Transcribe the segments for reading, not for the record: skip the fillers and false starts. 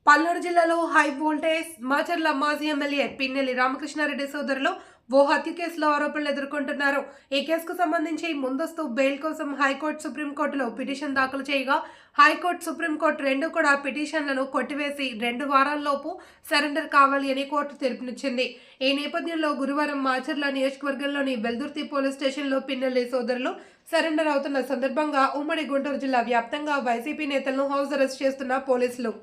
పల్నాడు జిల్లాలో high voltage Macherla మాజీ MLA Pinnelli Ramakrishna Reddy సోదరులు ఓ హత్య కేసులో ఆరోపణలు ఎదుర్కొంటున్నారు. ఈ కేసుకు సంబంధించి ముందస్తు బెయిల్ కోసం హైకోర్టు సుప్రీంకోర్టులో పిటిషన్ దాఖలు చేయగా హైకోర్టు సుప్రీంకోర్టు రెండు కూడా పిటిషన్లను కొట్టివేసి 2 వారాల్లోపు సరెండర్ కావాలి అని కోర్టు తీర్పునిచ్చింది. ఈ నేపథ్యంలో గురువారం మాచర్ల నియోజకవర్గంలోని వెల్దుర్తి పోలీస్ స్టేషన్లో పిన్నెల్లి సోదరులు సరెండర్ అవుతున్న సందర్భంగా ఉమ్మడి గుంటూరు జిల్లా వ్యాప్తంగా వైసీపీ నేతలను హౌస్ అరెస్ట్ చేస్తున్న పోలీసులు.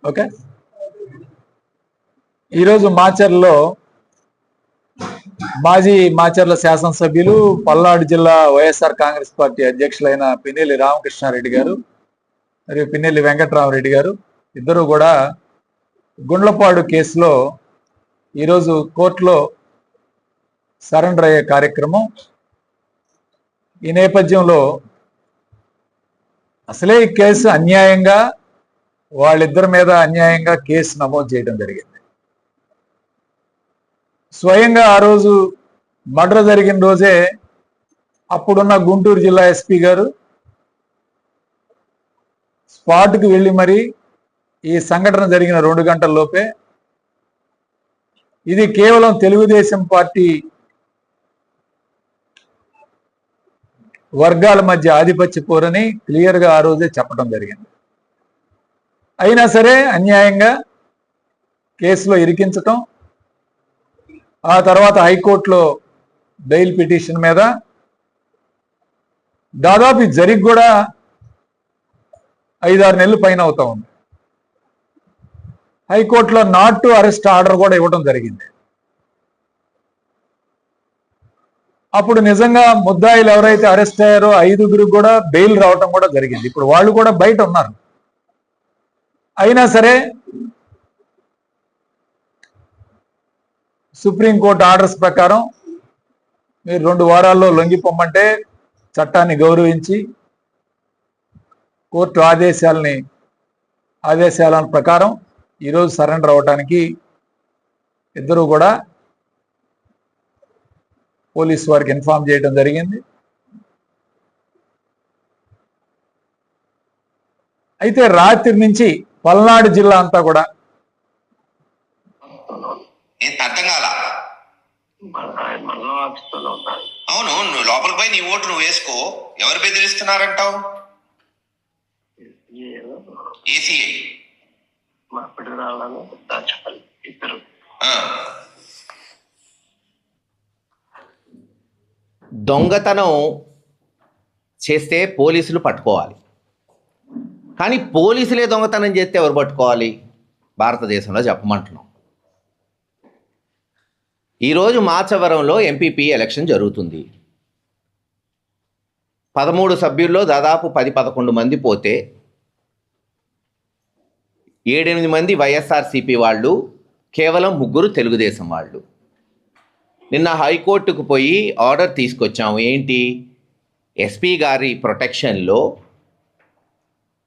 ఓకే, ఈరోజు మాచర్లో మాచర్ల శాసనసభ్యులు పల్నాడు జిల్లా వైఎస్ఆర్ కాంగ్రెస్ పార్టీ అధ్యక్షులైన పిన్నెల్లి రామకృష్ణారెడ్డి గారు మరియు పిన్నెల్లి వెంకటరామరెడ్డి గారు ఇద్దరు కూడా గుండ్లపాడు కేసులో ఈరోజు కోర్టులో సరెండర్ అయ్యే కార్యక్రమం. ఈ నేపథ్యంలో అసలే ఈ కేసు అన్యాయంగా వాళ్ళిద్దరి మీద అన్యాయంగా కేసు నమోదు చేయడం జరిగింది. స్వయంగా ఆ రోజు మర్డర్ జరిగిన రోజే అప్పుడున్న గుంటూరు జిల్లా ఎస్పీ గారు స్పాట్కి వెళ్ళి మరి ఈ సంఘటన జరిగిన 2 గంటల లోపే ఇది కేవలం తెలుగుదేశం పార్టీ వర్గాల మధ్య ఆధిపత్య పోరని క్లియర్గా ఆ రోజే చెప్పడం జరిగింది. అయినా సరే అన్యాయంగా కేసులో ఇరికించటం, ఆ తర్వాత హైకోర్టులో బెయిల్ పిటిషన్ మీద దాదాపు జరిగి కూడా 5-6 నెలలు పైన అవుతా ఉంది. హైకోర్టులో నాట్ టు అరెస్ట్ ఆర్డర్ కూడా ఇవ్వడం జరిగింది. అప్పుడు నిజంగా ముద్దాయిలు ఎవరైతే అరెస్ట్ అయ్యారో 5గురికి కూడా బెయిల్ రావటం కూడా జరిగింది. ఇప్పుడు వాళ్ళు కూడా బయట ఉన్నారు. అయినా సరే సుప్రీంకోర్టు ఆర్డర్స్ ప్రకారం మీరు 2 వారాల్లో లొంగిపోమ్మంటే చట్టాన్ని గౌరవించి కోర్టు ఆదేశాల ప్రకారం ఈరోజు సరెండర్ అవడానికి ఇద్దరు కూడా పోలీసు వారికి ఇన్ఫార్మ్ చేయడం జరిగింది. అయితే రాత్రి నుంచి పల్నాడు జిల్లా అంతా కూడా అవును, నువ్వు లోపలికి పోయి నీ ఓటు నువ్వు వేసుకో. ఎవరు బెదిరిస్తున్నారంటావు? ఏసీఐ దొంగతనం చేస్తే పోలీసులు పట్టుకోవాలి, కానీ పోలీసులే దొంగతనం చేస్తే ఎవరు పట్టుకోవాలి? భారతదేశంలో చెప్పమంటున్నాం. ఈరోజు మాచవరంలో ఎంపీపీ ఎలక్షన్ జరుగుతుంది. 13 సభ్యుల్లో దాదాపు 10-11 మంది పోతే 7-8 మంది వైఎస్ఆర్సీపీ వాళ్ళు, కేవలం 3 తెలుగుదేశం వాళ్ళు. నిన్న హైకోర్టుకు పోయి ఆర్డర్ తీసుకొచ్చాము. ఏంటి? ఎస్పీ గారి ప్రొటెక్షన్లో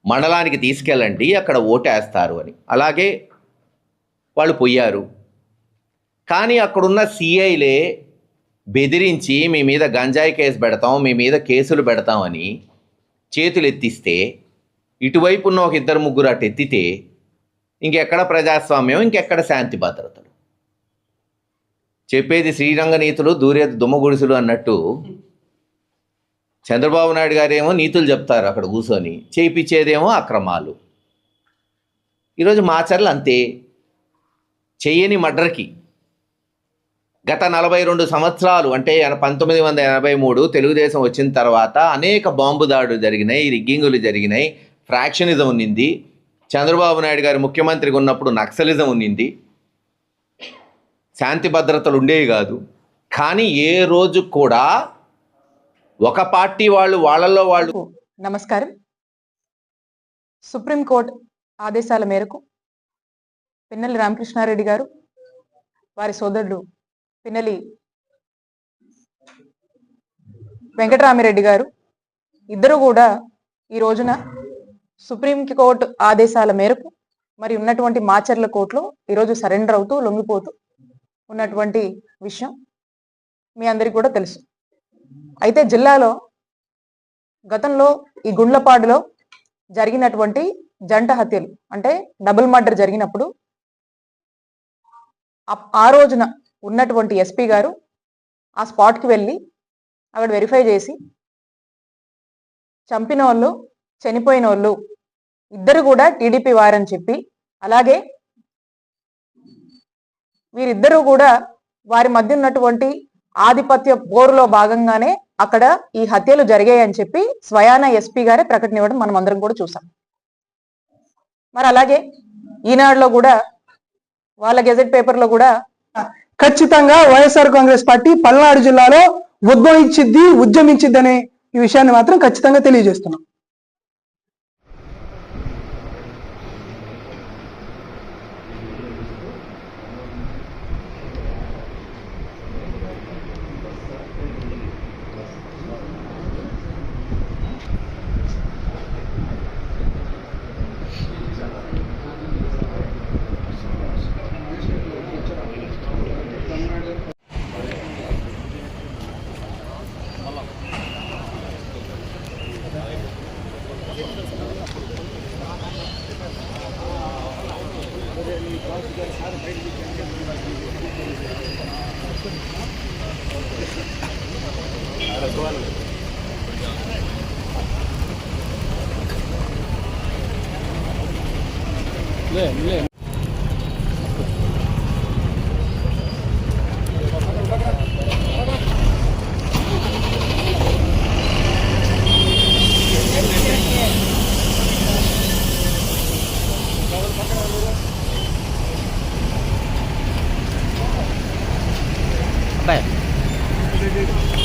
మండలానికి తీసుకెళ్ళండి, అక్కడ ఓటేస్తారు అని. అలాగే వాళ్ళు పోయారు. కానీ అక్కడున్న సిఐలే బెదిరించి మీ మీద గంజాయి కేసు పెడతాం, మీ మీద కేసులు పెడతామని చేతులు ఎత్తిస్తే, ఇటువైపు ఉన్న ఒక 2-3 అటు ఎత్తితే ఇంకెక్కడ ప్రజాస్వామ్యం, ఇంకెక్కడ శాంతి భద్రతలు? చెప్పేది శ్రీరంగ నీతులు, దూరేది దుమ్మగుడిసులు అన్నట్టు చంద్రబాబు నాయుడు గారేమో నీతులు చెప్తారు అక్కడ కూర్చొని, చేయించేదేమో అక్రమాలు. ఈరోజు మాచర్లు అంతే. చెయ్యని మర్డర్కి గత 42 సంవత్సరాలు, అంటే 1983 తెలుగుదేశం వచ్చిన తర్వాత అనేక బాంబు దాడులు జరిగినాయి, రిగ్గింగులు జరిగినాయి, ఫ్రాక్షనిజం ఉన్నింది. చంద్రబాబు నాయుడు గారు ముఖ్యమంత్రిగా ఉన్నప్పుడు నక్సలిజం ఉన్నింది. శాంతి భద్రతలు ఉండేవి కాదు. కానీ ఏ రోజు కూడా ఒక పార్టీ వాళ్ళలో వాళ్ళు. నమస్కారం. సుప్రీంకోర్టు ఆదేశాల మేరకు పిన్నెల్లి రామకృష్ణారెడ్డి గారు, వారి సోదరుడు పిన్నెల్లి వెంకటరామిరెడ్డి గారు ఇద్దరు కూడా ఈ రోజున సుప్రీంకోర్టు ఆదేశాల మేరకు మరి ఉన్నటువంటి మాచర్ల కోర్టులో ఈరోజు సరెండర్ అవుతూ లొంగిపోతూ ఉన్నటువంటి విషయం మీ అందరికీ కూడా తెలుసు. అయితే జిల్లాలో గతంలో ఈ గుండ్లపాడులో జరిగినటువంటి జంట హత్యలు అంటే డబుల్ మర్డర్ జరిగినప్పుడు ఆ రోజున ఉన్నటువంటి ఎస్పీ గారు ఆ స్పాట్కి వెళ్ళి అక్కడ వెరిఫై చేసి చంపిన వాళ్ళు చనిపోయిన వాళ్ళు ఇద్దరు కూడా టీడీపీ వారని చెప్పి, అలాగే వీరిద్దరూ కూడా వారి మధ్య ఉన్నటువంటి ఆధిపత్య పోరులో భాగంగానే అక్కడ ఈ హత్యలు జరిగాయని చెప్పి స్వయాన ఎస్పీ గారే ప్రకటన ఇవ్వడం మనం అందరం కూడా చూసాం. మరి అలాగే ఈనాడులో కూడా వాళ్ళ గెజెట్ పేపర్లో కూడా ఖచ్చితంగా వైఎస్ఆర్ కాంగ్రెస్ పార్టీ పల్నాడు జిల్లాలో ఉద్యమించిద్ది అనే ఈ విషయాన్ని మాత్రం ఖచ్చితంగా తెలియజేస్తున్నాం. Apa ya?